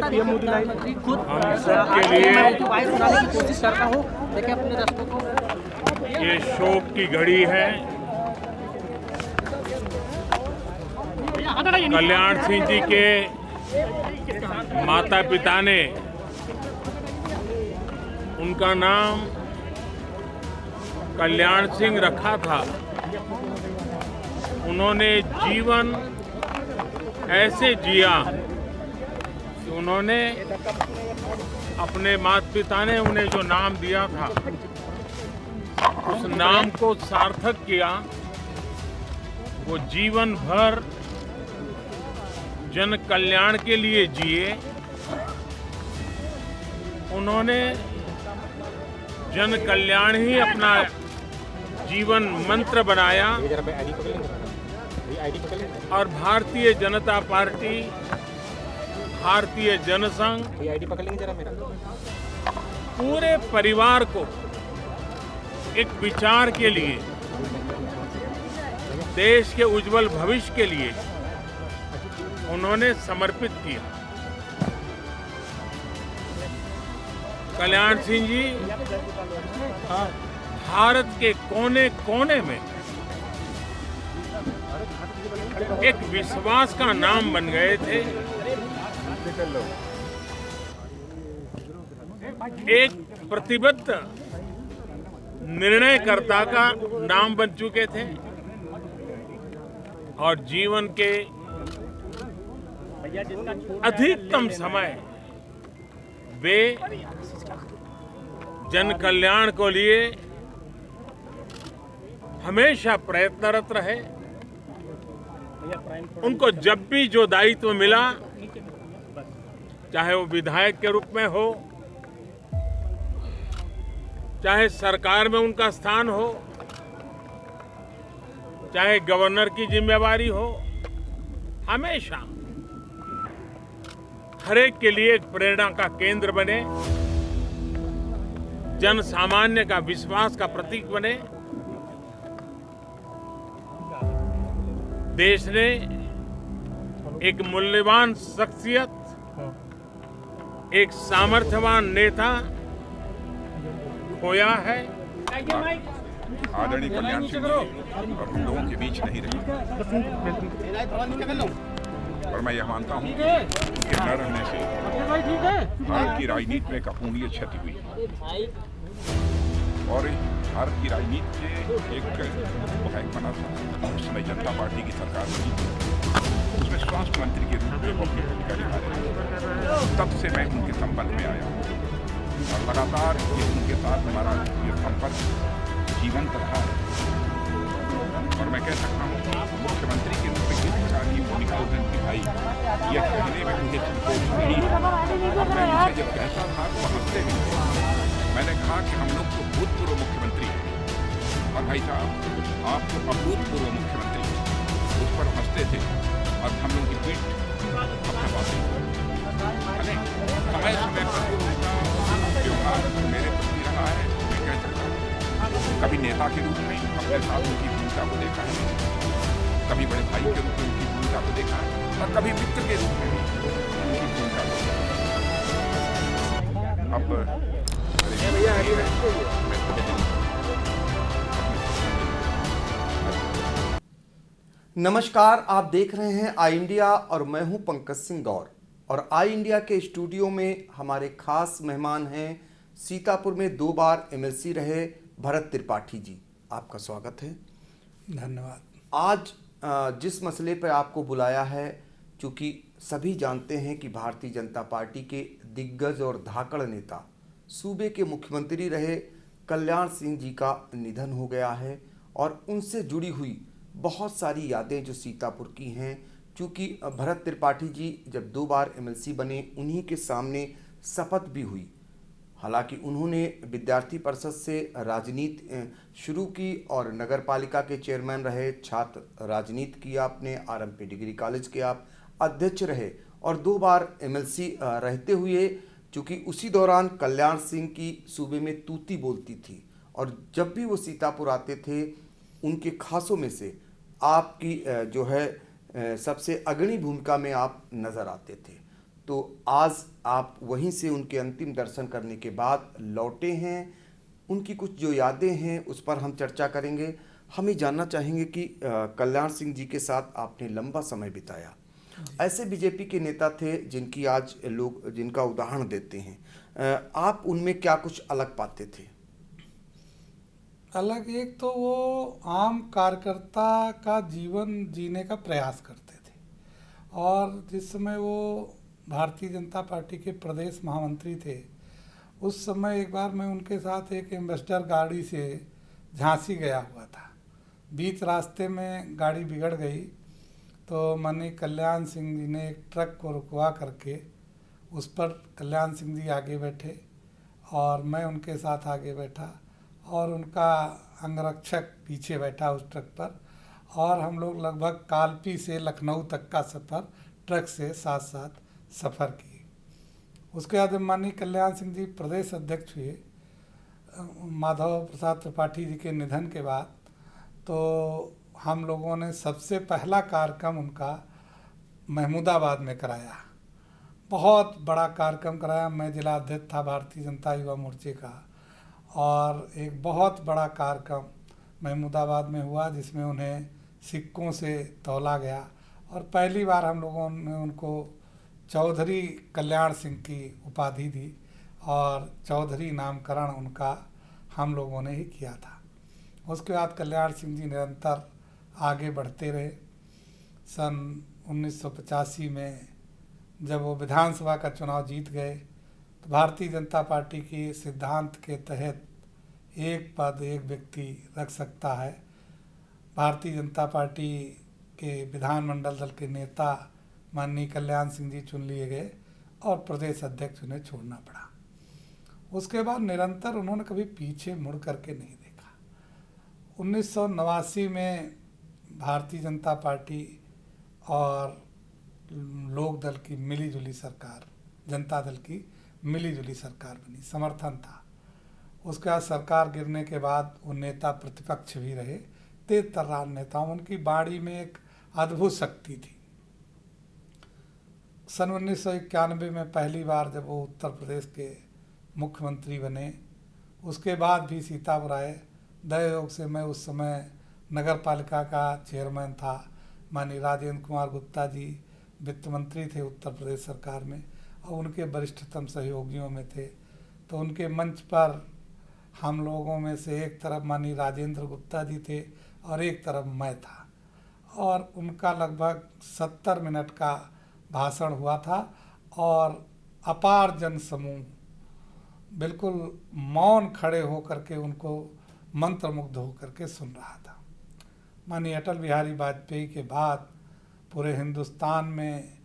PM Modi लाए खुद हम सबके लिए वाइस बनाने की कोशिश करता हूँ, लेकिन अपने रास्तों को ये शोक की घड़ी है। कल्याण सिंह जी के माता पिता ने उनका नाम कल्याण सिंह रखा था। उन्होंने जीवन ऐसे जिया कि उन्होंने अपने माता पिता ने उन्हें जो नाम दिया था उस नाम को सार्थक किया। वो जीवन भर जन कल्याण के लिए जिए। उन्होंने जन कल्याण ही अपना जीवन मंत्र बनाया और भारतीय जनता पार्टी, भारतीय जनसंघ पूरे परिवार को एक विचार के लिए, देश के उज्जवल भविष्य के लिए उन्होंने समर्पित किया। कल्याण सिंह जी भारत के कोने कोने में एक विश्वास का नाम बन गए थे। एक प्रतिबद्ध निर्णयकर्ता का नाम बन चुके थे और जीवन के अधिकतम समय वे जन कल्याण को लिए हमेशा प्रयत्नरत रहे। उनको जब भी जो दायित्व मिला, चाहे वो विधायक के रूप में हो, चाहे सरकार में उनका स्थान हो, चाहे गवर्नर की जिम्मेवारी हो, हमेशा हर एक के लिए एक प्रेरणा का केंद्र बने, जन सामान्य का विश्वास का प्रतीक बने। देश ने एक मूल्यवान शख्सियत, एक सामर्थ्यवान नेता खोया है। आदरणीय कल्याण सिंह जी और हम लोगों के बीच नहीं रहे और मैं यह मानता हूं कि उनके न रहने से भारत की राजनीति में एक अपूरणीय क्षति हुई और भारत की राजनीति के एक विधायक बना था। उस समय जनता पार्टी की सरकार बनी, उसमें स्वास्थ्य मंत्री के रूप में अपनी भूमिका निभा रहे थे। तब से मैं उनके संपर्क में आया और लगातार उनके साथ हमारा ये संपर्क जीवंत रहा है और मैं कह सकता हूँ कि मुख्यमंत्री के रूप में किस प्रकार की भूमिका उन्होंने निभाई, यह कहने में मुझे संकोच नहीं है। और मैं उनसे जब कहता था तो हंसते भी थे। मैंने कहा कि हम लोग तो भूतपूर्व मुख्यमंत्री हैं और भाई साहब आप तो अभूतपूर्व मुख्यमंत्री हैं। उस पर हंसते थे और हम लोग की पीठ अपना बातें समय समय पर उनका व्यवहार मेरे प्रति रहा है। मैं कह सकता हूँ कभी नेता के रूप में अपने साथ उनकी भूमिका को देखा है, कभी बड़े भाई के रूप में उनकी भूमिका को देखा है और कभी मित्र के रूप में भी उनकी भूमिका को देखा। अब नमस्कार, आप देख रहे हैं आई इंडिया और मैं हूं पंकज सिंह गौर। और आई इंडिया के स्टूडियो में हमारे खास मेहमान हैं सीतापुर में 2 बार एमएलसी रहे भरत त्रिपाठी जी। आपका स्वागत है। धन्यवाद। आज जिस मसले पर आपको बुलाया है, चूँकि सभी जानते हैं कि भारतीय जनता पार्टी के दिग्गज और धाकड़ नेता सूबे के मुख्यमंत्री रहे कल्याण सिंह जी का निधन हो गया है और उनसे जुड़ी हुई बहुत सारी यादें जो सीतापुर की हैं। चूँकि भरत त्रिपाठी जी जब 2 बार एमएलसी बने, उन्हीं के सामने शपथ भी हुई। हालांकि उन्होंने विद्यार्थी परिषद से राजनीति शुरू की और नगर पालिका के चेयरमैन रहे, छात्र राजनीति किया, आपने आरएमपी डिग्री कॉलेज के आप अध्यक्ष रहे और 2 बार एमएलसी रहते हुए, चूँकि उसी दौरान कल्याण सिंह की सूबे में तूती बोलती थी और जब भी वो सीतापुर आते थे उनके खासों में से आपकी जो है सबसे अग्रणी भूमिका में आप नज़र आते थे। तो आज आप वहीं से उनके अंतिम दर्शन करने के बाद लौटे हैं। उनकी कुछ जो यादें हैं उस पर हम चर्चा करेंगे। हम ये जानना चाहेंगे कि कल्याण सिंह जी के साथ आपने लंबा समय बिताया। ऐसे बीजेपी के नेता थे जिनकी आज लोग जिनका उदाहरण देते हैं, आप उनमें क्या कुछ अलग पाते थे? अलग एक तो वो आम कार्यकर्ता का जीवन जीने का प्रयास करते थे, और जिस समय वो भारतीय जनता पार्टी के प्रदेश महामंत्री थे उस समय एक बार मैं उनके साथ एक एम्बेसडर गाड़ी से झांसी गया हुआ था। बीच रास्ते में गाड़ी बिगड़ गई तो माननीय कल्याण सिंह जी ने एक ट्रक को रुकवा करके उस पर कल्याण सिंह जी आगे बैठे और मैं उनके साथ आगे बैठा और उनका अंगरक्षक पीछे बैठा उस ट्रक पर, और हम लोग लगभग कालपी से लखनऊ तक का सफ़र ट्रक से साथ साथ सफ़र किए। उसके बाद माननीय कल्याण सिंह जी प्रदेश अध्यक्ष हुए माधव प्रसाद त्रिपाठी जी के निधन के बाद, तो हम लोगों ने सबसे पहला कार्यक्रम उनका महमूदाबाद में कराया। बहुत बड़ा कार्यक्रम कराया। मैं जिला अध्यक्ष था भारतीय जनता युवा मोर्चे का, और एक बहुत बड़ा कार्यक्रम महमूदाबाद में हुआ जिसमें उन्हें सिक्कों से तौला गया, और पहली बार हम लोगों ने उनको चौधरी कल्याण सिंह की उपाधि दी, और चौधरी नामकरण उनका हम लोगों ने ही किया था। उसके बाद कल्याण सिंह जी निरंतर आगे बढ़ते रहे। सन 1985 में जब वो विधानसभा का चुनाव जीत गए तो भारतीय जनता पार्टी की सिद्धांत के तहत एक पद एक व्यक्ति रख सकता है। भारतीय जनता पार्टी के विधानमंडल दल के नेता माननीय कल्याण सिंह जी चुन लिए गए और प्रदेश अध्यक्ष उन्हें छोड़ना पड़ा। उसके बाद निरंतर उन्होंने कभी पीछे मुड़ करके नहीं देखा। 1989 में भारतीय जनता पार्टी और लोक दल की मिलीजुली सरकार, जनता दल की मिलीजुली सरकार बनी, समर्थन था। उसके बाद सरकार गिरने के बाद वो नेता प्रतिपक्ष भी रहे, तेज तर्रार नेता। उनकी बाड़ी में एक अद्भुत शक्ति थी। सन 1991 में पहली बार जब वो उत्तर प्रदेश के मुख्यमंत्री बने, उसके बाद भी सीतापुर आए। दयोग से मैं उस समय नगर पालिका का चेयरमैन था। माननीय राजेंद्र कुमार गुप्ता जी वित्त मंत्री थे उत्तर प्रदेश सरकार में, और उनके वरिष्ठतम सहयोगियों में थे। तो उनके मंच पर हम लोगों में से एक तरफ माननीय राजेंद्र गुप्ता जी थे और एक तरफ मैं था, और उनका लगभग 70 मिनट का भाषण हुआ था, और अपार जन समूह बिल्कुल मौन खड़े होकर के उनको मंत्रमुग्ध होकर के सुन रहा था। माननीय अटल बिहारी वाजपेयी के बाद पूरे हिंदुस्तान में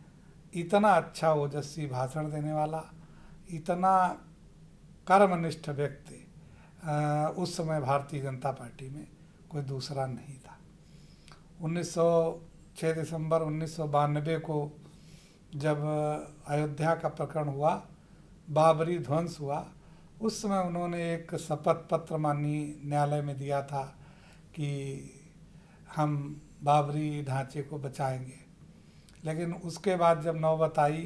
इतना अच्छा ओजस्वी भाषण देने वाला, इतना कर्मनिष्ठ व्यक्ति उस समय भारतीय जनता पार्टी में कोई दूसरा नहीं था। 6 दिसंबर 1992 को जब अयोध्या का प्रकरण हुआ, बाबरी ध्वंस हुआ, उस समय उन्होंने एक शपथ पत्र माननीय न्यायालय में दिया था कि हम बाबरी ढांचे को बचाएंगे। लेकिन उसके बाद जब नौबत आई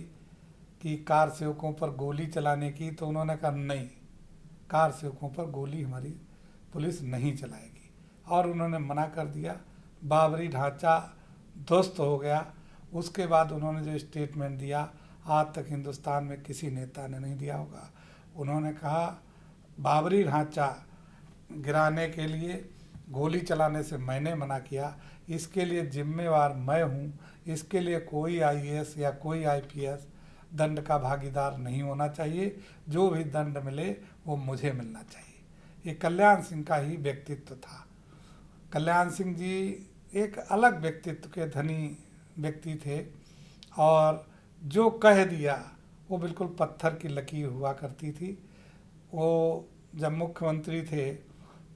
कि कार सेवकों पर गोली चलाने की, तो उन्होंने कहा नहीं, कार सेवकों पर गोली हमारी पुलिस नहीं चलाएगी, और उन्होंने मना कर दिया। बाबरी ढांचा ध्वस्त हो गया। उसके बाद उन्होंने जो स्टेटमेंट दिया, आज तक हिंदुस्तान में किसी नेता ने नहीं दिया होगा। उन्होंने कहा बाबरी ढांचा गिराने के लिए गोली चलाने से मैंने मना किया, इसके लिए जिम्मेवार मैं हूँ, इसके लिए कोई IAS या कोई IPS दंड का भागीदार नहीं होना चाहिए, जो भी दंड मिले वो मुझे मिलना चाहिए। ये कल्याण सिंह का ही व्यक्तित्व था। कल्याण सिंह जी एक अलग व्यक्तित्व के धनी व्यक्ति थे, और जो कह दिया वो बिल्कुल पत्थर की लकीर हुआ करती थी। वो जब मुख्यमंत्री थे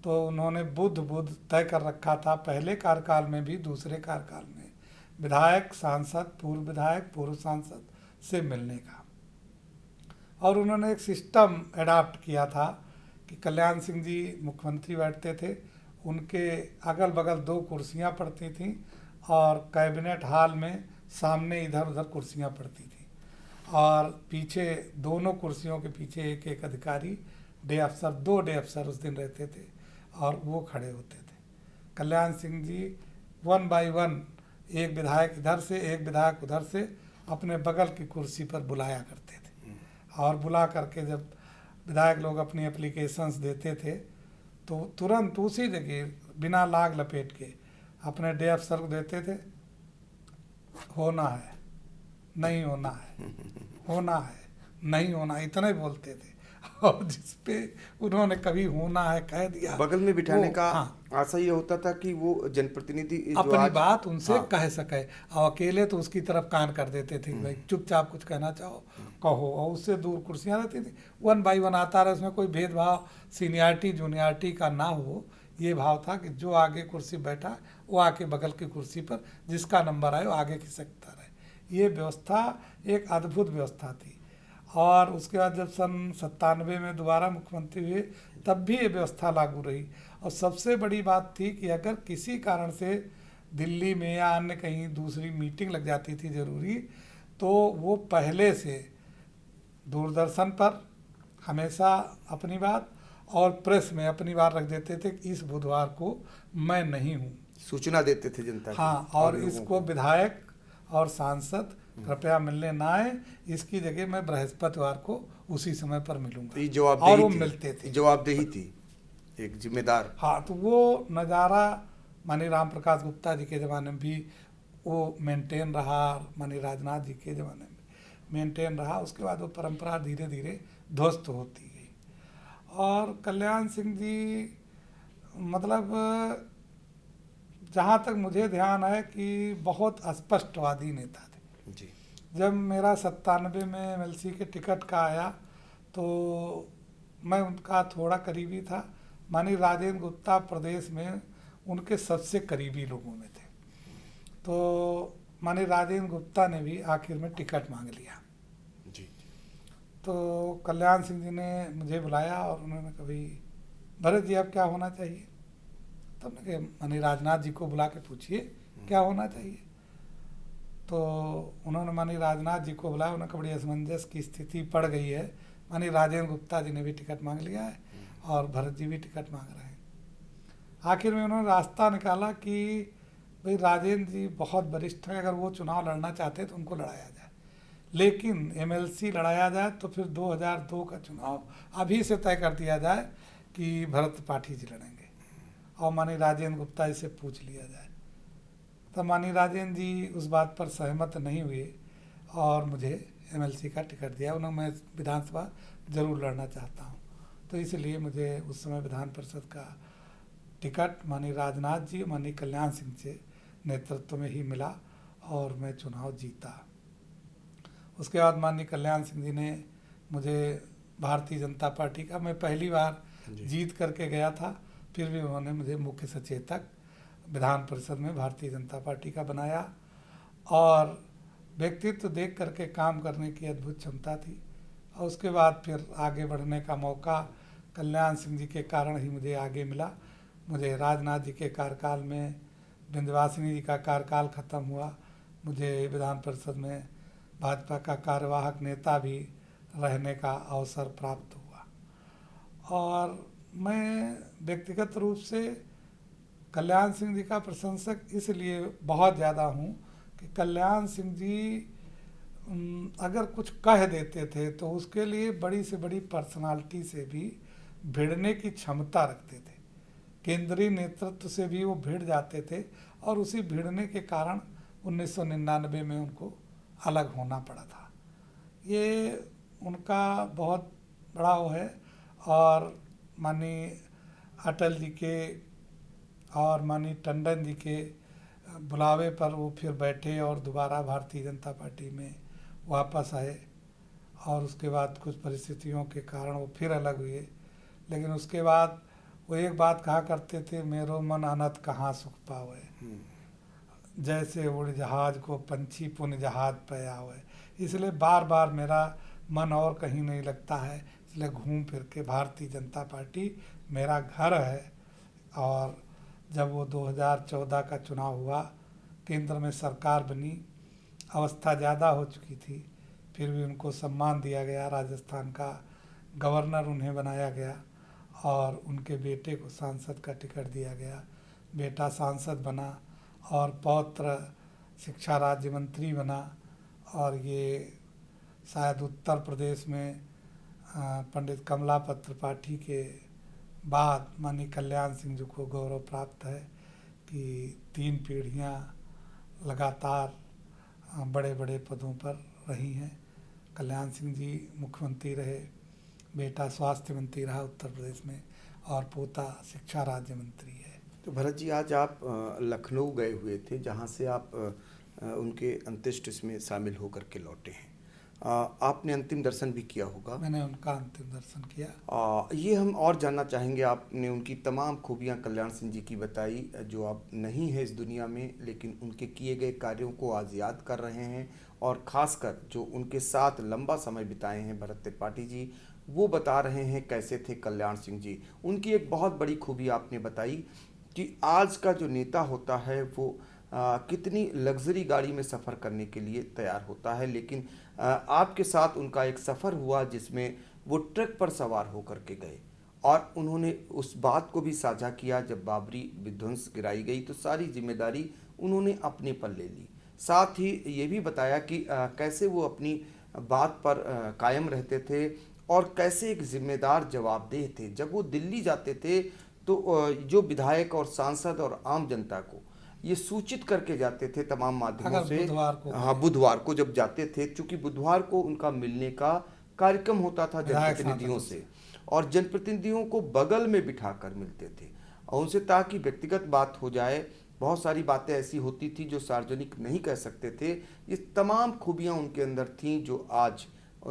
तो उन्होंने बुध तय कर रखा था, पहले कार्यकाल में भी दूसरे कार्यकाल में, विधायक, सांसद, पूर्व विधायक, पूर्व सांसद से मिलने का। और उन्होंने एक सिस्टम एडाप्ट किया था कि कल्याण सिंह जी मुख्यमंत्री बैठते थे, उनके अगल बगल 2 कुर्सियां पड़ती थीं, और कैबिनेट हॉल में सामने इधर उधर कुर्सियां पड़ती थीं, और पीछे दोनों कुर्सियों के पीछे एक एक अधिकारी, डे अफसर, 2 डे अफसर उस दिन रहते थे और वो खड़े होते थे। कल्याण सिंह जी 1 बाय 1 एक विधायक इधर से एक विधायक उधर से अपने बगल की कुर्सी पर बुलाया करते थे, और बुला करके जब विधायक लोग अपनी एप्लीकेशंस देते थे तो तुरंत उसी जगह बिना लाग लपेट के अपने डे अफसर को देते थे, होना है नहीं होना है, होना है नहीं होना, इतना ही बोलते थे। और जिस पे उन्होंने कभी होना है कह दिया, बगल में बिठाने वो- का हाँ, आशा ये होता था कि वो जनप्रतिनिधि जो अपनी आज- बात उनसे हाँ, कह सके, और अकेले तो उसकी तरफ कान कर देते थे कि भाई चुपचाप कुछ कहना चाहो कहो, और उससे दूर कुर्सियां रहती थी। 1 बाय 1 आता रहा, उसमें कोई भेदभाव सीनियरिटी जूनियरिटी का ना हो, ये भाव था कि जो आगे कुर्सी बैठा वो आके बगल की कुर्सी पर जिसका नंबर आए वो आगे खिसकता रहे। ये व्यवस्था एक अद्भुत व्यवस्था थी। और उसके बाद जब सन 97 में दोबारा मुख्यमंत्री हुए तब भी ये व्यवस्था लागू रही। और सबसे बड़ी बात थी कि अगर किसी कारण से दिल्ली में या अन्य कहीं दूसरी मीटिंग लग जाती थी ज़रूरी, तो वो पहले से दूरदर्शन पर हमेशा अपनी बात और प्रेस में अपनी बात रख देते थे कि इस बुधवार को मैं नहीं हूँ। सूचना देते थे जनता को हाँ, और लोगों इसको विधायक और सांसद कृपया मिलने ना आए, इसकी जगह मैं बृहस्पतिवार को उसी समय पर तो ये मिलूंगा। और जवाबदेही वो थी, मिलते थे। जवाबदेही थी, एक जिम्मेदार। हाँ, तो वो नज़ारा माननीय राम प्रकाश गुप्ता जी के ज़माने में भी वो मेंटेन रहा, माननीय राजनाथ जी के ज़माने में मेंटेन रहा। उसके बाद वो परंपरा धीरे धीरे ध्वस्त होती गई। और कल्याण सिंह जी मतलब जहाँ तक मुझे ध्यान है कि बहुत स्पष्टवादी नेता थे। जी, जब मेरा 97 में MLC के टिकट का आया तो मैं उनका थोड़ा करीबी था। माननीय राजेंद्र गुप्ता प्रदेश में उनके सबसे करीबी लोगों में थे। तो माननीय राजेंद्र गुप्ता ने भी आखिर में टिकट मांग लिया। जी, तो कल्याण सिंह जी ने मुझे बुलाया और उन्होंने कभी, भरत जी अब क्या होना चाहिए? तो हमने कहा माननीय राजनाथ जी को बुला के पूछिए क्या होना चाहिए। तो उन्होंने माननीय राजनाथ जी को बुलाया, उन्होंने कहा बड़ी असमंजस की स्थिति पड़ गई है, माननीय राजेंद्र गुप्ता जी ने भी टिकट मांग लिया है और भरत जी भी टिकट मांग रहे हैं। आखिर में उन्होंने रास्ता निकाला कि भाई राजेंद्र जी बहुत वरिष्ठ हैं, अगर वो चुनाव लड़ना चाहते तो उनको लड़ाया जाए, लेकिन MLC लड़ाया जाए तो फिर 2002 का चुनाव अभी से तय कर दिया जाए कि भरत त्रिपाठी जी लड़ेंगे और माननीय राजेंद्र गुप्ता जी से पूछ लिया जाए। तब माननीय राजेंद्र जी उस बात पर सहमत नहीं हुए और मुझे MLC का टिकट दिया। उन्होंने मैं विधानसभा जरूर लड़ना चाहता हूँ, तो इसलिए मुझे उस समय विधान परिषद का टिकट माननीय राजनाथ जी, माननीय कल्याण सिंह से नेतृत्व में ही मिला और मैं चुनाव जीता। उसके बाद माननीय कल्याण सिंह जी ने मुझे भारतीय जनता पार्टी का, मैं पहली बार जीत करके गया था, फिर भी उन्होंने मुझे मुख्य सचेतक विधान परिषद में भारतीय जनता पार्टी का बनाया। और व्यक्तित्व देख करके काम करने की अद्भुत क्षमता थी। और उसके बाद फिर आगे बढ़ने का मौका कल्याण सिंह जी के कारण ही मुझे आगे मिला। मुझे राजनाथ जी के कार्यकाल में विंध्यवासिनी जी का कार्यकाल खत्म हुआ, मुझे विधान परिषद में भाजपा का कार्यवाहक नेता भी रहने का अवसर प्राप्त हुआ। और मैं व्यक्तिगत रूप से कल्याण सिंह जी का प्रशंसक इसलिए बहुत ज़्यादा हूँ कि कल्याण सिंह जी अगर कुछ कह देते थे तो उसके लिए बड़ी से बड़ी पर्सनालिटी से भी भिड़ने की क्षमता रखते थे। केंद्रीय नेतृत्व से भी वो भिड़ जाते थे और उसी भिड़ने के कारण 1999 में उनको अलग होना पड़ा था। ये उनका बहुत बड़ा वो है। और माननीय अटल जी के और माननीय टंडन जी के बुलावे पर वो फिर बैठे और दोबारा भारतीय जनता पार्टी में वापस आए। और उसके बाद कुछ परिस्थितियों के कारण वो फिर अलग हुए, लेकिन उसके बाद वो एक बात कहा करते थे, मेरो मन अनत कहाँ सुख पावे, जैसे उड़ जहाज को पंछी पुन जहाज पे आवे। इसलिए बार बार मेरा मन और कहीं नहीं लगता है, इसलिए घूम फिर के भारतीय जनता पार्टी मेरा घर है। और जब वो 2014 का चुनाव हुआ, केंद्र में सरकार बनी, अवस्था ज़्यादा हो चुकी थी फिर भी उनको सम्मान दिया गया, राजस्थान का गवर्नर उन्हें बनाया गया और उनके बेटे को सांसद का टिकट दिया गया। बेटा सांसद बना और पौत्र शिक्षा राज्य मंत्री बना, और ये शायद उत्तर प्रदेश में पंडित कमलापत त्रिपाठी के बाद माननीय कल्याण सिंह जी को गौरव प्राप्त है कि 3 पीढ़ियां लगातार बड़े बड़े पदों पर रही हैं। कल्याण सिंह जी मुख्यमंत्री रहे, बेटा स्वास्थ्य मंत्री रहा उत्तर प्रदेश में, और पोता शिक्षा राज्य मंत्री है। तो भरत जी, आज आप लखनऊ गए हुए थे, जहां से आप उनके अंत्येष्टि में शामिल होकर के लौटे हैं। आपने अंतिम दर्शन भी किया होगा। मैंने उनका अंतिम दर्शन किया। ये हम और जानना चाहेंगे, आपने उनकी तमाम खूबियां कल्याण सिंह जी की बताई, जो आप नहीं है इस दुनिया में, लेकिन उनके किए गए कार्यों को आज याद कर रहे हैं, और ख़ासकर जो उनके साथ लंबा समय बिताए हैं भरत त्रिपाठी जी, वो बता रहे हैं कैसे थे कल्याण सिंह जी। उनकी एक बहुत बड़ी खूबी आपने बताई कि आज का जो नेता होता है वो कितनी लग्जरी गाड़ी में सफ़र करने के लिए तैयार होता है, लेकिन आपके साथ उनका एक सफ़र हुआ जिसमें वो ट्रक पर सवार होकर के गए, और उन्होंने उस बात को भी साझा किया जब बाबरी विध्वंस गिराई गई तो सारी जिम्मेदारी उन्होंने अपने पर ले ली। साथ ही ये भी बताया कि कैसे वो अपनी बात पर कायम रहते थे और कैसे एक जिम्मेदार जवाबदेह थे। जब वो दिल्ली जाते थे तो जो विधायक और सांसद और आम जनता को ये सूचित करके जाते थे तमाम माध्यमों से। बुधवार को जब जाते थे, चूंकि बुधवार को उनका मिलने का कार्यक्रम होता था जनप्रतिनिधियों से, और जनप्रतिनिधियों को बगल में बिठाकर मिलते थे और उनसे ताकि व्यक्तिगत बात हो जाए। बहुत सारी बातें ऐसी होती थी जो सार्वजनिक नहीं कह सकते थे। ये तमाम खूबियां उनके अंदर थीं जो आज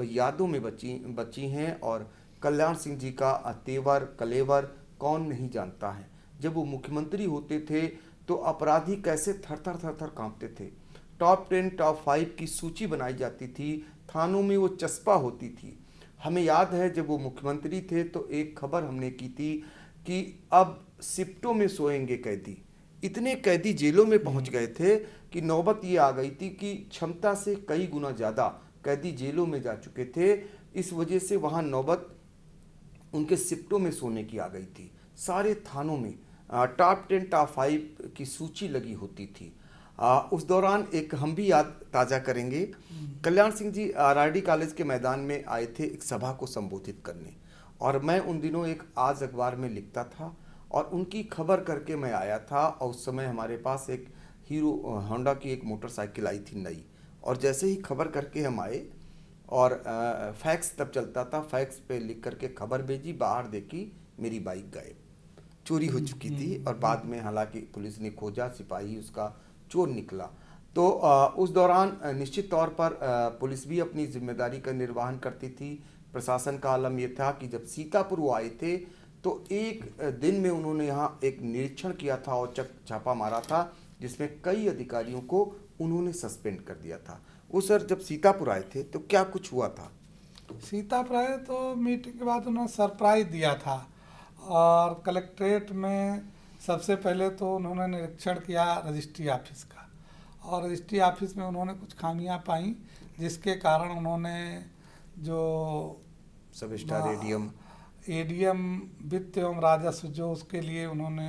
यादों में बची हैं, और कल्याण सिंह जी का तेवर कलेवर कौन नहीं जानता है। जब वो मुख्यमंत्री होते थे तो अपराधी कैसे थर थर कांपते थे। टॉप 10 टॉप 5 की सूची बनाई जाती थी, थानों में वो चस्पा होती थी। हमें याद है जब वो मुख्यमंत्री थे तो एक खबर हमने की थी कि अब शिफ्टों में सोएंगे कैदी। इतने कैदी जेलों में पहुंच गए थे कि नौबत ये आ गई थी कि क्षमता से कई गुना ज़्यादा कैदी जेलों में जा चुके थे। इस वजह से वहाँ नौबत उनके शिफ्टों में सोने की आ गई थी। सारे थानों में टॉप 10 टॉप 5 की सूची लगी होती थी। उस दौरान एक हम भी याद ताज़ा करेंगे। कल्याण सिंह जी RRD कॉलेज के मैदान में आए थे एक सभा को संबोधित करने, और मैं उन दिनों एक आज अखबार में लिखता था और उनकी खबर करके मैं आया था। और उस समय हमारे पास एक हीरो होंडा की एक मोटरसाइकिल आई थी नई, और जैसे ही खबर करके हम आए और फैक्स तब चलता था, फैक्स पे लिख करके खबर भेजी, बाहर देखी मेरी बाइक गायब, चोरी हो चुकी थी। और बाद में हालांकि पुलिस ने खोजा, सिपाही उसका चोर निकला। तो उस दौरान निश्चित तौर पर पुलिस भी अपनी जिम्मेदारी का निर्वहन करती थी। प्रशासन का आलम यह था कि जब सीतापुर वो आए थे तो एक दिन में उन्होंने यहाँ एक निरीक्षण किया था और छापा मारा था, जिसमें कई अधिकारियों को उन्होंने सस्पेंड कर दिया था। वो सर जब सीतापुर आए थे तो क्या कुछ हुआ था? सीतापुर आए तो मीटिंग के बाद उन्होंने सरप्राइज दिया था, और कलेक्ट्रेट में सबसे पहले तो उन्होंने निरीक्षण किया रजिस्ट्री ऑफिस का, और रजिस्ट्री ऑफिस में उन्होंने कुछ खामियां पाई, जिसके कारण उन्होंने जो सब स्टार एडीएम वित्त एवं राजस्व जो उसके लिए उन्होंने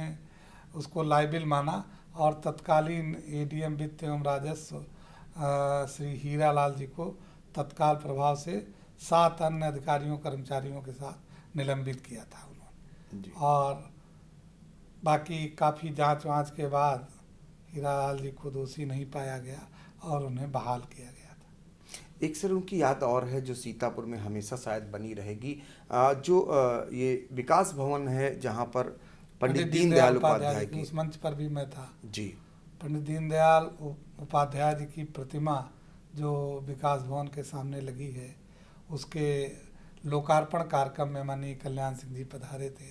उसको लायबिल माना, और तत्कालीन एडीएम वित्त एवं राजस्व श्री हीरालाल जी को तत्काल प्रभाव से 7 अन्य अधिकारियों कर्मचारियों के साथ निलंबित किया था उन्होंने। और बाकी काफ़ी जांच वाँच के बाद हीरालाल जी को दोषी नहीं पाया गया और उन्हें बहाल किया गया था। एक सर उनकी याद और है जो सीतापुर में हमेशा शायद बनी रहेगी, जो ये विकास भवन है जहाँ पर पंडित दीनदयाल उपाध्याय की, उस मंच पर भी मैं था जी। पंडित दीनदयाल उपाध्याय जी की प्रतिमा जो विकास भवन के सामने लगी है, उसके लोकार्पण कार्यक्रम में माननीय कल्याण सिंह जी पधारे थे,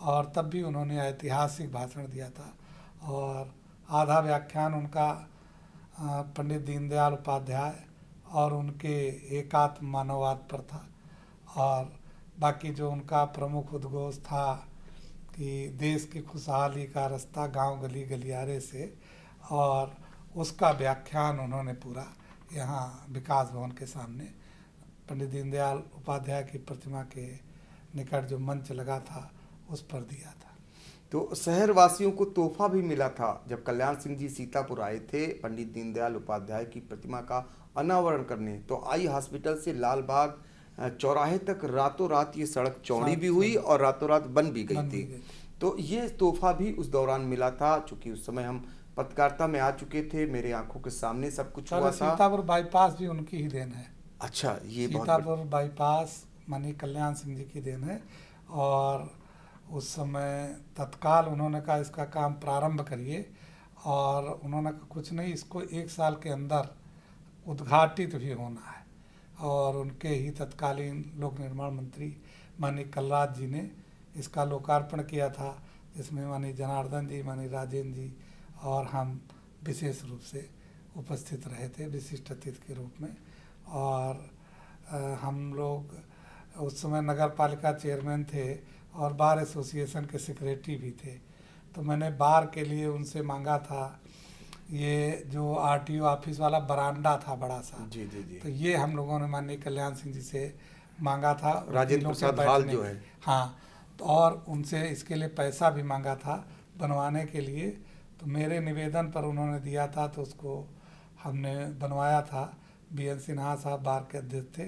और तब भी उन्होंने ऐतिहासिक भाषण दिया था, और आधा व्याख्यान उनका पंडित दीनदयाल उपाध्याय और उनके एकात्म मानववाद पर था, और बाकी जो उनका प्रमुख उद्घोष था कि देश की खुशहाली का रास्ता गांव गली गलियारे से, और उसका व्याख्यान उन्होंने पूरा यहाँ विकास भवन के सामने पंडित दीनदयाल उपाध्याय की प्रतिमा के निकट जो मंच लगा था उस पर दिया था। तो शहर वासियों को तोहफा भी मिला था। जब कल्याण सिंह जी सीतापुर आए थे पंडित दीनदयाल उपाध्याय की प्रतिमा का अनावरण करने, तो आई हॉस्पिटल से लालबाग चौराहे तक रातों रात ये सड़क चौड़ी भी हुई और रातों रात बन भी गई थी। तो ये तोहफा भी उस दौरान मिला था। चूंकि उस समय हम पत्रकारिता में आ चुके थे, मेरे आंखों के सामने सब कुछ हुआ था। सीतापुर बाईपास भी उनकी ही देन है। अच्छा, ये सीतापुर बाईपास माननीय कल्याण सिंह जी की देन है। और उस समय तत्काल उन्होंने कहा इसका काम प्रारंभ करिए, और उन्होंने कहा कुछ नहीं, इसको 1 साल के अंदर उद्घाटित भी होना है। और उनके ही तत्कालीन लोक निर्माण मंत्री माननीय कलराज जी ने इसका लोकार्पण किया था, जिसमें माननीय जनार्दन जी, माननीय राजेंद्र जी और हम विशेष रूप से उपस्थित रहे थे विशिष्ट अतिथि के रूप में। और हम लोग उस समय नगर पालिका चेयरमैन थे और बार एसोसिएशन के सेक्रेटरी भी थे। तो मैंने बार के लिए उनसे मांगा था, ये जो आरटीओ ऑफिस वाला बरामदा था बड़ा सा, जी जी जी, तो ये हम लोगों ने माननीय कल्याण सिंह जी से मांगा था, राजेंद्र प्रसाद हाल जो है, हाँ, तो और उनसे इसके लिए पैसा भी मांगा था बनवाने के लिए। तो मेरे निवेदन पर उन्होंने दिया था, तो उसको हमने बनवाया था। BN सिन्हा साहब बार के अध्यक्ष थे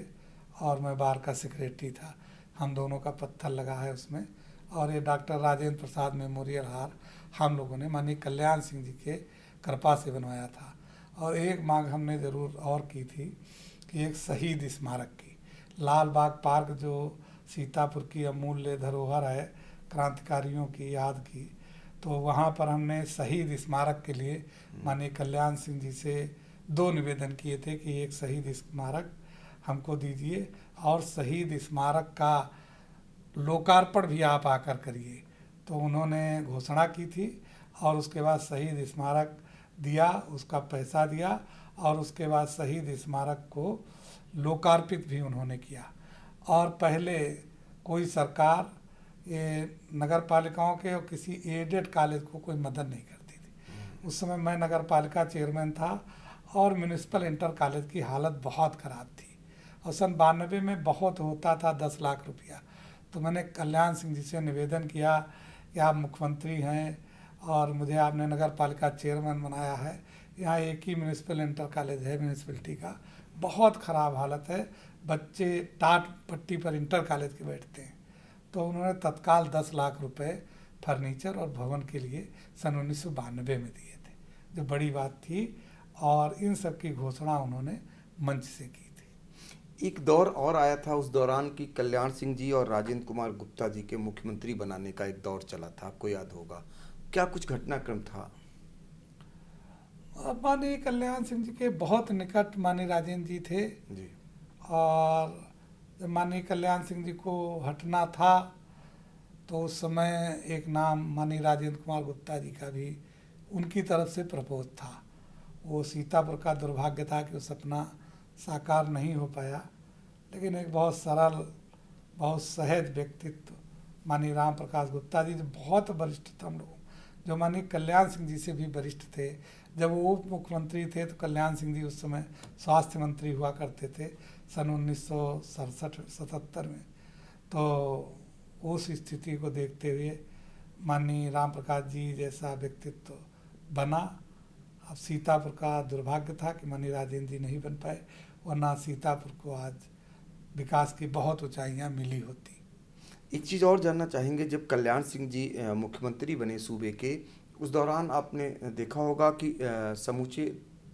और मैं बार का सेक्रेटरी था। हम दोनों का पत्थर लगा है उसमें। और ये डॉक्टर राजेंद्र प्रसाद मेमोरियल हार हम लोगों ने माननीय कल्याण सिंह जी के कृपा से बनवाया था। और एक मांग हमने ज़रूर और की थी कि एक शहीद स्मारक की, लाल बाग पार्क जो सीतापुर की अमूल्य धरोहर है क्रांतिकारियों की याद की, तो वहाँ पर हमने शहीद स्मारक के लिए माननीय कल्याण सिंह जी से 2 निवेदन किए थे कि एक शहीद स्मारक हमको दीजिए और शहीद स्मारक का लोकार्पण भी आप आकर करिए। तो उन्होंने घोषणा की थी और उसके बाद शहीद स्मारक दिया, उसका पैसा दिया और उसके बाद शहीद स्मारक को लोकार्पित भी उन्होंने किया। और पहले कोई सरकार ये नगर पालिकाओं के और किसी एडेड कॉलेज को कोई मदद नहीं करती थी। उस समय मैं नगर पालिका चेयरमैन था और म्यूनिसिपल इंटर कॉलेज की हालत बहुत ख़राब थी और सन 92 में बहुत होता था 10 लाख रुपया। तो मैंने कल्याण सिंह जी से निवेदन किया कि आप मुख्यमंत्री हैं और मुझे आपने नगर पालिका चेयरमैन बनाया है, यहाँ एक ही म्यूनिसिपल इंटर कॉलेज है म्यूनिसिपलिटी का, बहुत ख़राब हालत है, बच्चे टाट पट्टी पर इंटर कॉलेज के बैठते हैं। तो उन्होंने तत्काल 10 लाख रुपए फर्नीचर और भवन के लिए सन 1992 में दिए थे, जो बड़ी बात थी। और इन सब की घोषणा उन्होंने मंच से की थी। एक दौर और आया था उस दौरान कि कल्याण सिंह जी और राजेंद्र कुमार गुप्ता जी के मुख्यमंत्री बनाने का एक दौर चला था, आपको याद होगा, क्या कुछ घटनाक्रम था? माननीय कल्याण सिंह जी के बहुत निकट माननीय राजेंद्र जी थे जी। और जब माननीय कल्याण सिंह जी को हटना था तो उस समय एक नाम माननीय राजेंद्र कुमार गुप्ता जी का भी उनकी तरफ से प्रपोज था। वो सीतापुर का दुर्भाग्य था कि वो सपना साकार नहीं हो पाया, लेकिन एक बहुत सरल, बहुत सहज व्यक्तित्व माननीय राम प्रकाश गुप्ता जी, जो बहुत वरिष्ठ थे हम लोग, जो माननीय कल्याण सिंह जी से भी वरिष्ठ थे। जब वो उप मुख्यमंत्री थे तो कल्याण सिंह जी उस समय स्वास्थ्य मंत्री हुआ करते थे सन 1967 में। तो उस स्थिति को देखते हुए माननीय राम प्रकाश जी जैसा व्यक्तित्व बना। अब सीतापुर का दुर्भाग्य था कि माननीय राजेंद्र जी नहीं बन पाए, वरना सीतापुर को आज विकास की बहुत ऊंचाइयां मिली होती। एक चीज़ और जानना चाहेंगे, जब कल्याण सिंह जी मुख्यमंत्री बने सूबे के, उस दौरान आपने देखा होगा कि समूचे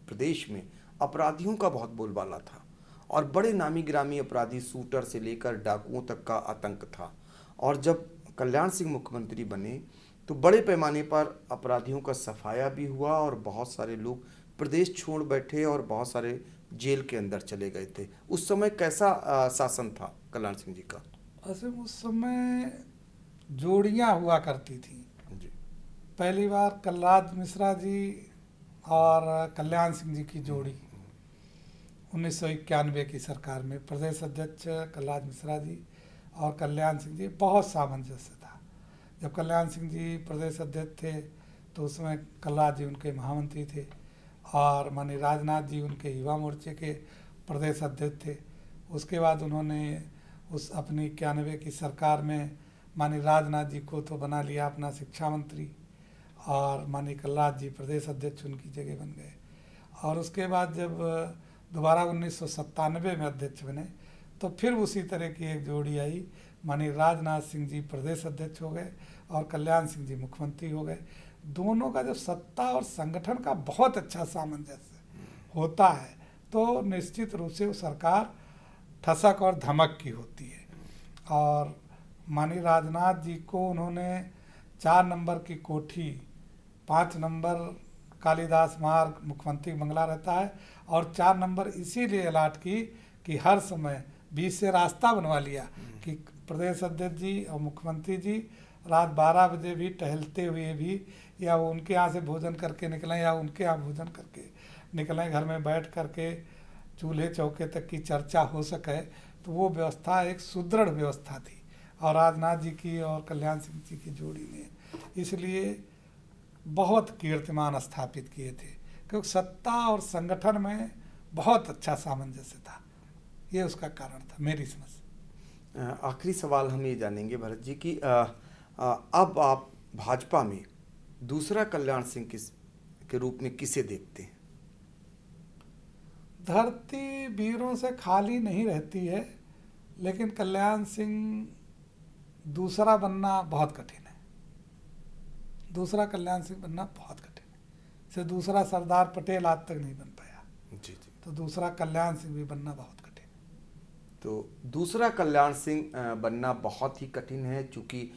प्रदेश में अपराधियों का बहुत बोलबाला था और बड़े नामी गिरामी अपराधी, शूटर से लेकर डाकुओं तक का आतंक था। और जब कल्याण सिंह मुख्यमंत्री बने तो बड़े पैमाने पर अपराधियों का सफाया भी हुआ और बहुत सारे लोग प्रदेश छोड़ बैठे और बहुत सारे जेल के अंदर चले गए थे। उस समय कैसा शासन था कल्याण सिंह जी का? ऐसे उस समय जोड़ियां हुआ करती थी जी। पहली बार कलराज मिश्रा जी और कल्याण सिंह जी की जोड़ी 1991 की सरकार में, प्रदेश अध्यक्ष कलराज मिश्रा जी और कल्याण सिंह जी, बहुत सामंजस्य था। जब कल्याण सिंह जी प्रदेश अध्यक्ष थे तो उसमें कलराज जी उनके महामंत्री थे और माननीय राजनाथ जी उनके युवा मोर्चे के प्रदेश अध्यक्ष थे। उसके बाद उन्होंने उस अपनी 91 की सरकार में माननीय राजनाथ जी को तो बना लिया अपना शिक्षा मंत्री, और माननीय कलराज जी प्रदेश अध्यक्ष उनकी जगह बन गए। और उसके बाद जब दोबारा 1997 में अध्यक्ष बने तो फिर उसी तरह की एक जोड़ी आई, माननीय राजनाथ सिंह जी प्रदेश अध्यक्ष हो गए और कल्याण सिंह जी मुख्यमंत्री हो गए। दोनों का जब सत्ता और संगठन का बहुत अच्छा सामंजस्य होता है तो निश्चित रूप से वो सरकार ठसक और धमक की होती है। और माननीय राजनाथ जी को उन्होंने 4 नंबर की कोठी, 5 नंबर कालिदास मार्ग मुख्यमंत्री बंगला रहता है, और 4 नंबर इसीलिए अलाट की कि हर समय बीच से रास्ता बनवा लिया कि प्रदेश अध्यक्ष जी और मुख्यमंत्री जी रात 12 बजे भी टहलते हुए भी या वो उनके यहाँ से भोजन करके निकलें या उनके यहाँ भोजन करके निकलें, घर में बैठ करके चूल्हे चौके तक की चर्चा हो सके, तो वो व्यवस्था एक सुदृढ़ व्यवस्था थी। और राजनाथ जी की और कल्याण सिंह जी की जोड़ी ने इसलिए बहुत कीर्तिमान स्थापित किए थे, क्योंकि सत्ता और संगठन में बहुत अच्छा सामंजस्य था। ये उसका कारण था मेरी समझ से। आखिरी सवाल हम ये जानेंगे भरत जी कि अब आप भाजपा में दूसरा कल्याण सिंह के रूप में किसे देखते हैं? धरती वीरों से खाली नहीं रहती है, लेकिन कल्याण सिंह दूसरा बनना बहुत कठिन है। दूसरा कल्याण सिंह बनना बहुत कठिन है। से दूसरा सरदार पटेल आज तक नहीं बन पाया। जी जी। तो दूसरा कल्याण सिंह भी बनना बहुत कठिन है। तो दूसरा कल्याण सिंह बनना बहुत ही कठिन है, चूँकि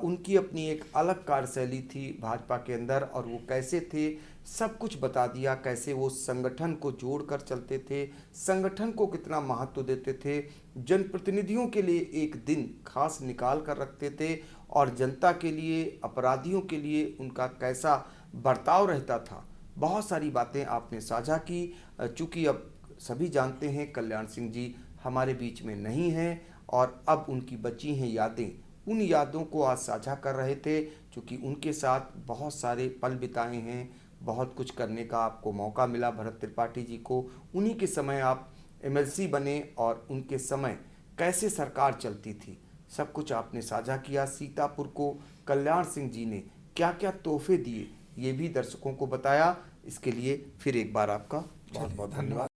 उनकी अपनी एक अलग कार्यशैली थी भाजपा के अंदर, और वो कैसे थे सब कुछ बता दिया, कैसे वो संगठन को जोड़कर चलते थे, संगठन को कितना महत्व देते थे, जनप्रतिनिधियों के लिए एक दिन खास निकाल कर रखते थे, और जनता के लिए, अपराधियों के लिए उनका कैसा बर्ताव रहता था। बहुत सारी बातें आपने साझा की। चूँकि अब सभी जानते हैं कल्याण सिंह जी हमारे बीच में नहीं हैं, और अब उनकी बची हैं यादें, उन यादों को आज साझा कर रहे थे, क्योंकि उनके साथ बहुत सारे पल बिताए हैं, बहुत कुछ करने का आपको मौका मिला भरत त्रिपाठी जी को। उन्हीं के समय आप MLC बने और उनके समय कैसे सरकार चलती थी, सब कुछ आपने साझा किया। सीतापुर को कल्याण सिंह जी ने क्या क्या तोहफे दिए ये भी दर्शकों को बताया। इसके लिए फिर एक बार आपका बहुत बहुत धन्यवाद।